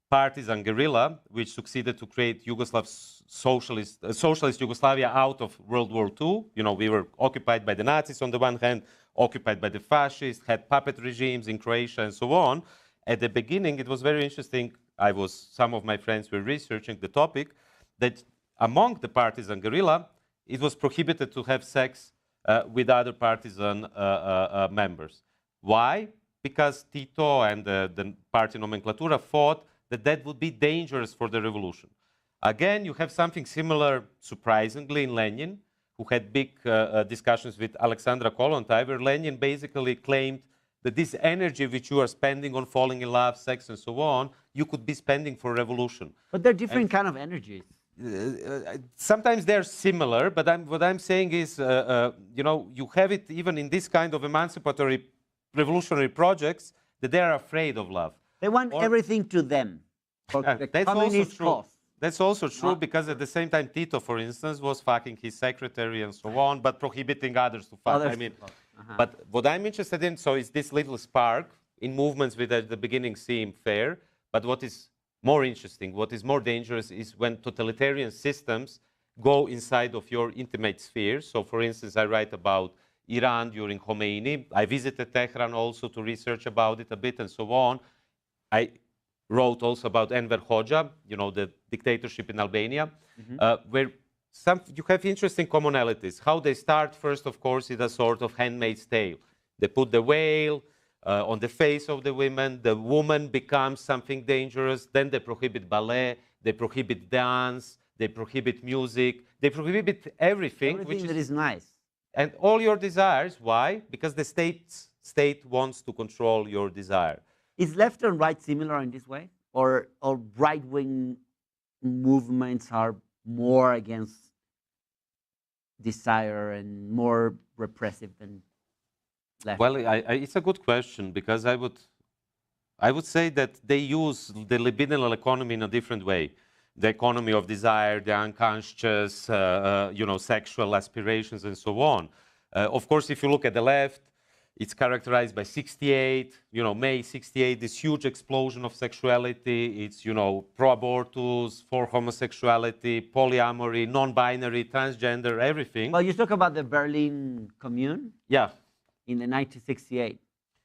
partisan guerrilla, which succeeded to create socialist Yugoslavia out of World War II. We were occupied by the Nazis on the one hand, occupied by the fascists, had puppet regimes in Croatia and so on. At the beginning, it was very interesting. Some of my friends were researching the topic, that among the partisan guerrilla, it was prohibited to have sex with other partisan members. Why? Because Tito and the party nomenclatura thought that would be dangerous for the revolution. Again, you have something similar, surprisingly, in Lenin, who had big discussions with Alexandra Kollontai, where Lenin basically claimed that this energy which you are spending on falling in love, sex, and so on, you could be spending for revolution. But they're different kind of energies. Sometimes they're similar, but what I'm saying is, you have it even in this kind of emancipatory revolutionary projects, that they are afraid of love. They want everything to them. That's also true. That's also true because at the same time, Tito, for instance, was fucking his secretary and so on, but prohibiting others to fuck. But what I'm interested in, is this little spark in movements which at the beginning seem fair, but what is more interesting, what is more dangerous is when totalitarian systems go inside of your intimate sphere. So, for instance, I write about Iran during Khomeini. I visited Tehran also to research about it a bit and so on. I wrote also about Enver Hoxha, the dictatorship in Albania, where you have interesting commonalities. How they start first, of course, is a sort of handmaid's tale. They put the veil on the face of the women. The woman becomes something dangerous. Then they prohibit ballet. They prohibit dance. They prohibit music. They prohibit everything. Everything that is nice. And all your desires. Why? Because the state wants to control your desire. Is left and right similar in this way? Or right-wing movements are more against desire and more repressive than left? Well, it's a good question, because I would say that they use the libidinal economy in a different way. The economy of desire, the unconscious, sexual aspirations, and so on. Of course, if you look at the left, it's characterized by 68, May 68, this huge explosion of sexuality. It's, pro-abortus, for homosexuality, polyamory, non-binary, transgender, everything. Well, you talk about the Berlin Commune? Yeah. In the 1968.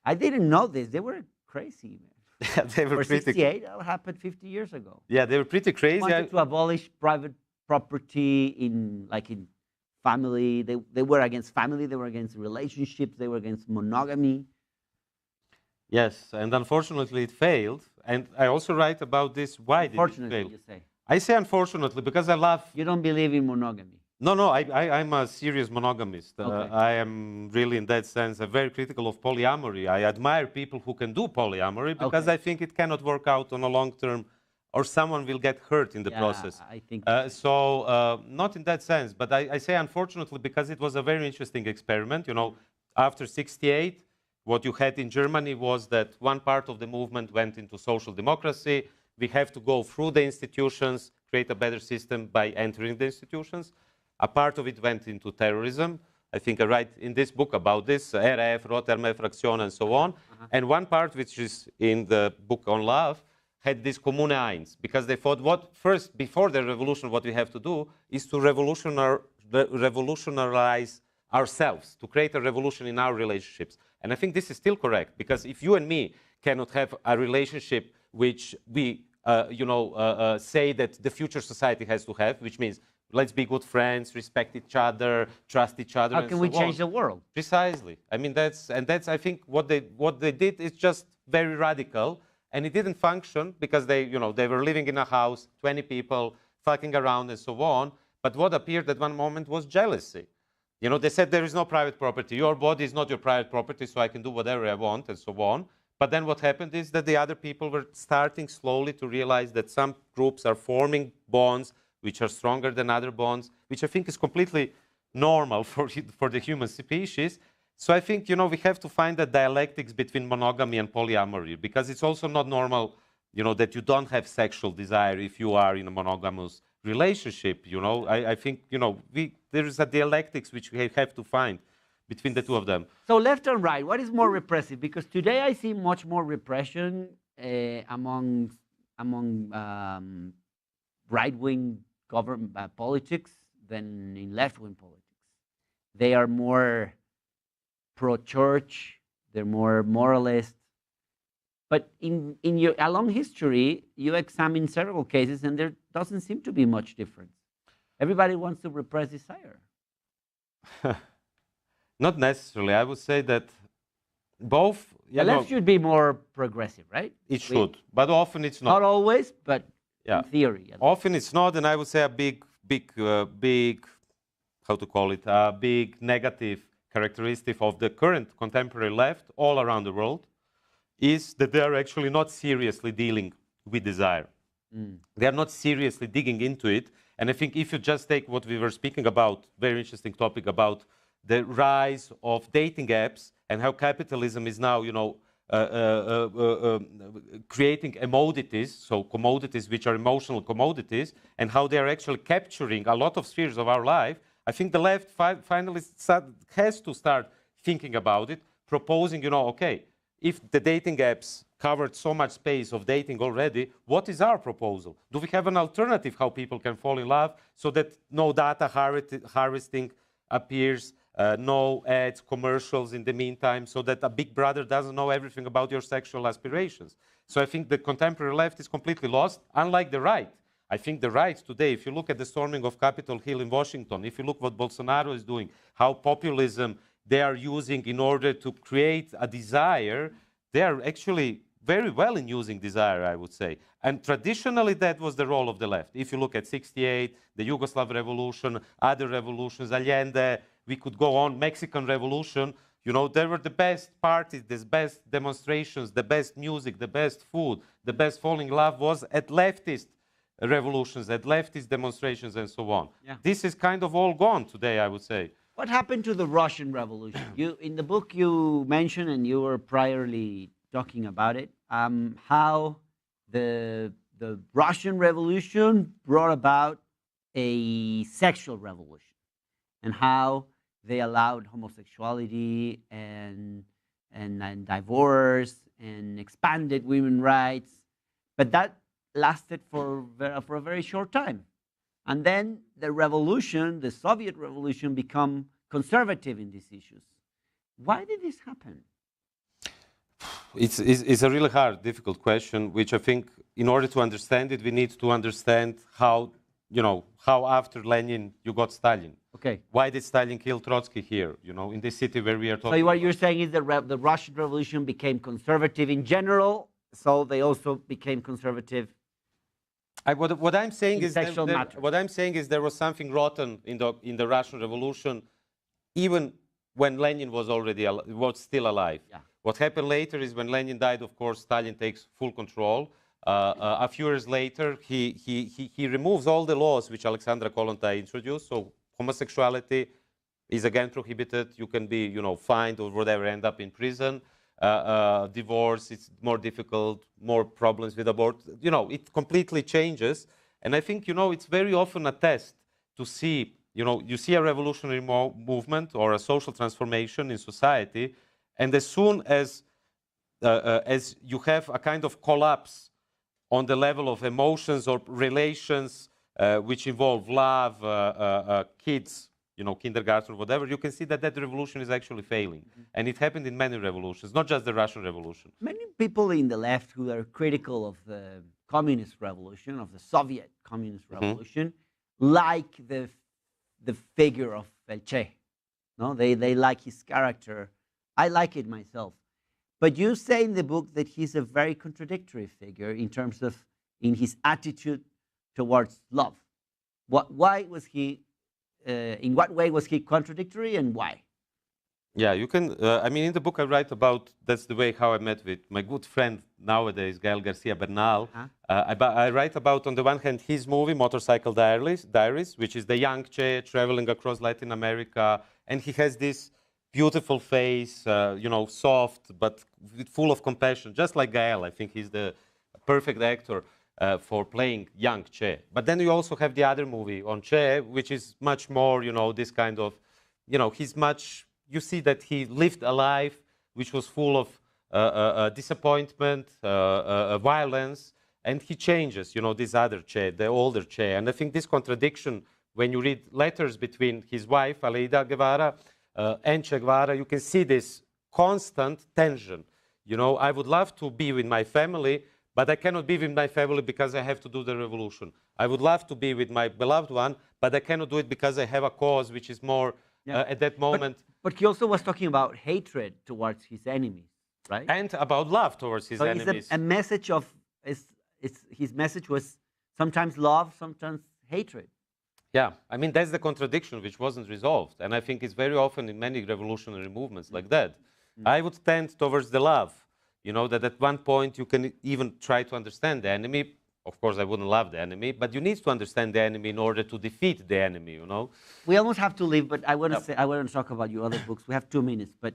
I didn't know this. They were crazy, man. They were pretty... 68, that happened 50 years ago. Yeah, they were pretty crazy. They wanted to abolish private property in family. They were against family. They were against relationships. They were against monogamy. Yes, and unfortunately it failed. And I also write about this. Why did it fail? Unfortunately, you say. I say unfortunately because I love... You don't believe in monogamy? No, I'm a serious monogamist. Okay. I am really, in that sense, very critical of polyamory. I admire people who can do polyamory because I think it cannot work out on a long term, or someone will get hurt in the process. I think so. Not in that sense, but I say unfortunately because it was a very interesting experiment. After 68, what you had in Germany was that one part of the movement went into social democracy. We have to go through the institutions, create a better system by entering the institutions. A part of it went into terrorism. I think I write in this book about this, RF, Roterme Fraktion, and so on. And one part, which is in the book on love, had this Kommune 1, because they thought, before the revolution, what we have to do is to revolutionize ourselves, to create a revolution in our relationships. And I think this is still correct, because if you and me cannot have a relationship which we, say that the future society has to have, which means let's be good friends, respect each other, trust each other. How can we change the world? Precisely. I mean, that's I think what they did is just very radical, and it didn't function because they were living in a house, 20 people, fucking around and so on. But what appeared at one moment was jealousy. They said there is no private property. Your body is not your private property, so I can do whatever I want and so on. But then what happened is that the other people were starting slowly to realize that some groups are forming bonds which are stronger than other bonds, which I think is completely normal for the human species. So I think, we have to find the dialectics between monogamy and polyamory, because it's also not normal, that you don't have sexual desire if you are in a monogamous relationship. I think, there is a dialectics which we have to find between the two of them. So left and right, what is more repressive? Because today I see much more repression among right-wing government politics than in left-wing politics. They are more pro-church, they're more moralist. But in your long history, you examine several cases and there doesn't seem to be much difference. Everybody wants to repress desire. Not necessarily. I would say that both... The left should be more progressive, right? It should, but often it's not. Not always, but in theory. Often it's not, and I would say a big, how to call it, a big negative characteristic of the current contemporary left all around the world is that they are actually not seriously dealing with desire. They are not seriously digging into it. And I think if you just take what we were speaking about, very interesting topic about the rise of dating apps and how capitalism is now, creating commodities, so commodities which are emotional commodities, and how they are actually capturing a lot of spheres of our life, I think the left finally has to start thinking about it, proposing, okay, if the dating apps covered so much space of dating already. What is our proposal? Do we have an alternative how people can fall in love so that no data harvesting appears, no ads, commercials in the meantime, so that a big brother doesn't know everything about your sexual aspirations? So I think the contemporary left is completely lost, unlike the right. I think the right today, if you look at the storming of Capitol Hill in Washington, if you look what Bolsonaro is doing, how populism they are using in order to create a desire, they are actually very well in using desire, I would say. And traditionally, that was the role of the left. If you look at 68, the Yugoslav Revolution, other revolutions, Allende, we could go on, Mexican Revolution, you know, they were the best parties, the best demonstrations, the best music, the best food, the best falling in love was at leftist revolutions, at leftist demonstrations, and so on. Yeah. This is kind of all gone today, I would say. What happened to the Russian Revolution? In the book you mentioned, and you were priorly talking about it, how the Russian Revolution brought about a sexual revolution, and how they allowed homosexuality and divorce and expanded women's rights, but that lasted for a very short time. And then the revolution, the Soviet revolution, become conservative in these issues. Why did this happen? It's a really hard, difficult question, which I think in order to understand it, we need to understand how, you know, how after Lenin you got Stalin. Okay. Why did Stalin kill Trotsky here, you know, in this city where we are talking So what you're saying is that the Russian Revolution became conservative in general, so they also became conservative. What I'm saying is what I'm saying is there was something rotten in the Russian Revolution, even when Lenin was still alive. Yeah. What happened later is when Lenin died, of course, Stalin takes full control. A few years later, he removes all the laws which Alexandra Kollontai introduced. So homosexuality is again prohibited. You can be, you know, fined or whatever, end up in prison. Divorce, it's more difficult, more problems with abortion. You know, it completely changes. And I think, you know, it's very often a test to see, you know, you see a revolutionary movement or a social transformation in society, and as soon as you have a kind of collapse on the level of emotions or relations which involve love, kids, you know, kindergarten or whatever, you can see that that revolution is actually failing. Mm-hmm. And it happened in many revolutions, not just the Russian Revolution. Many people in the left who are critical of the communist revolution, of the Soviet communist revolution, like the figure of El Che. No, they like his character. I like it myself. But you say in the book that he's a very contradictory figure in terms of in his attitude towards love. Why was he? In what way was he contradictory, and why? Yeah, you can. I mean, in the book I write about, that's the way how I met with my good friend nowadays, Gael Garcia Bernal. I write about, on the one hand, his movie, Motorcycle Diaries, which is the young Che traveling across Latin America. And he has this beautiful face, you know, soft, but full of compassion, just like Gael. I think he's the perfect actor for playing young Che. But then you also have the other movie on Che, which is much more, you know, this kind of, you know, he's much... You see that he lived a life which was full of disappointment, violence, and he changes, you know, this other Che, the older Che. And I think this contradiction, when you read letters between his wife, Aleida Guevara, and Che Guevara, you can see this constant tension. You know, I would love to be with my family, but I cannot be with my family because I have to do the revolution. I would love to be with my beloved one, but I cannot do it because I have a cause which is more, at that moment... But he also was talking about hatred towards his enemies, right? And about love towards his enemies. So a message of, his message was sometimes love, sometimes hatred. Yeah, I mean, that's the contradiction which wasn't resolved. And I think it's very often in many revolutionary movements like that. I would tend towards the love, you know, that at one point you can even try to understand the enemy. Of course, I wouldn't love the enemy, but you need to understand the enemy in order to defeat the enemy, you know? We almost have to leave, but I want to say, I want to talk about your other books. We have 2 minutes, but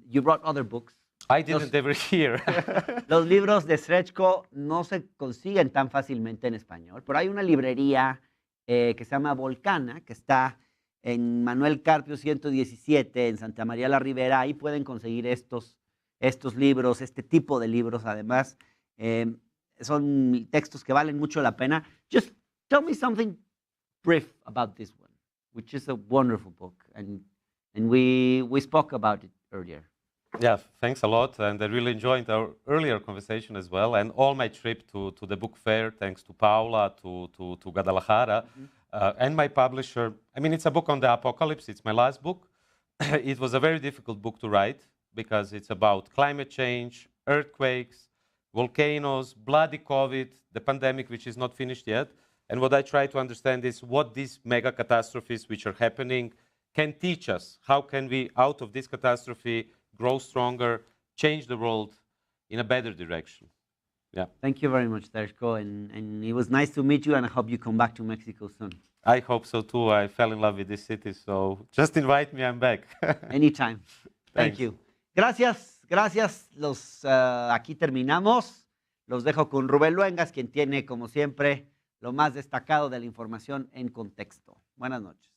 you brought other books. I didn't ever hear. Los libros de SRÉCKO no se consiguen tan fácilmente en español, pero hay una librería que se llama Volcana, que está en Manuel Carpio 117, en Santa María la Ribera. Ahí pueden conseguir estos estos libros, este tipo de libros, además, son textos que valen mucho la pena. Just tell me something brief about this one, which is a wonderful book, and we spoke about it earlier. Yeah, thanks a lot, and I really enjoyed our earlier conversation as well, and all my trip to the book fair, thanks to Paula, to Guadalajara, and my publisher. I mean, it's a book on the apocalypse. It's my last book. It was a very difficult book to write because it's about climate change, earthquakes, volcanoes, bloody COVID, the pandemic, which is not finished yet. And what I try to understand is what these mega catastrophes which are happening can teach us. How can we, out of this catastrophe, grow stronger, change the world in a better direction? Yeah. Thank you very much, SRÉCKO, and it was nice to meet you, and I hope you come back to Mexico soon. I hope so too. I fell in love with this city, so just invite me, I'm back. Anytime. Thank Thanks. you. Gracias, gracias. Aquí terminamos. Los dejo con Rubén Luengas, quien tiene, como siempre, lo más destacado de la información en contexto. Buenas noches.